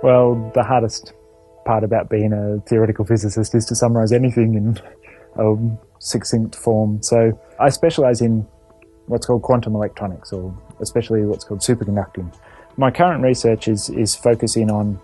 Well, the hardest part about being a theoretical physicist is to summarise anything in a succinct form. So I specialise in what's called quantum electronics, or especially what's called superconducting. My current research is focusing on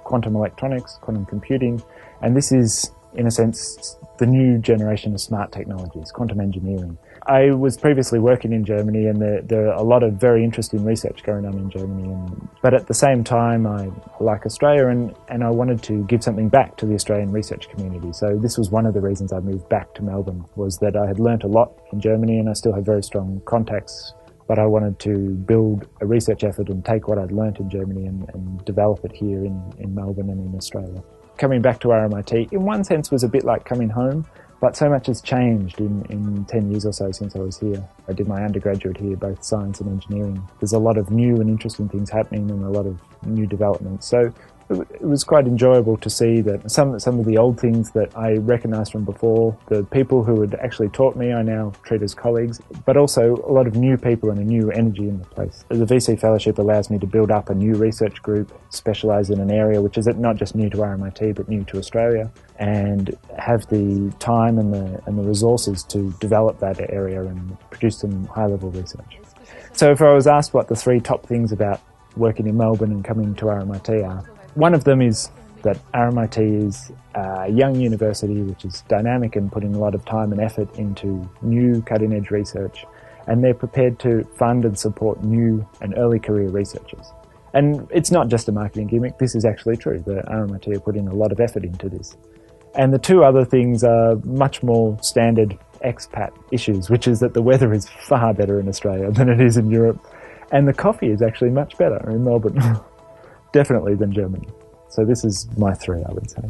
quantum electronics, quantum computing, and this is, in a sense, the new generation of smart technologies, quantum engineering. I was previously working in Germany, and there are a lot of very interesting research going on in Germany. But at the same time, I like Australia, and I wanted to give something back to the Australian research community. So this was one of the reasons I moved back to Melbourne, was that I had learnt a lot in Germany, and I still have very strong contacts. But I wanted to build a research effort and take what I'd learnt in Germany and develop it here in Melbourne and in Australia. Coming back to RMIT, in one sense, was a bit like coming home. But so much has changed in 10 years or so since I was here. I did my undergraduate here, both science and engineering. There's a lot of new and interesting things happening and a lot of new developments. So it was quite enjoyable to see that some of the old things that I recognised from before, the people who had actually taught me, I now treat as colleagues, but also a lot of new people and a new energy in the place. The VC Fellowship allows me to build up a new research group, specialise in an area which is not just new to RMIT but new to Australia, and have the time and the resources to develop that area and produce some high-level research. So if I was asked what the three top things about working in Melbourne and coming to RMIT are, one of them is that RMIT is a young university which is dynamic and putting a lot of time and effort into new cutting-edge research, and they're prepared to fund and support new and early career researchers. And it's not just a marketing gimmick, this is actually true. The RMIT are putting a lot of effort into this. And the two other things are much more standard expat issues, which is that the weather is far better in Australia than it is in Europe, and the coffee is actually much better in Melbourne. Definitely than Germany. So this is my three, I would say.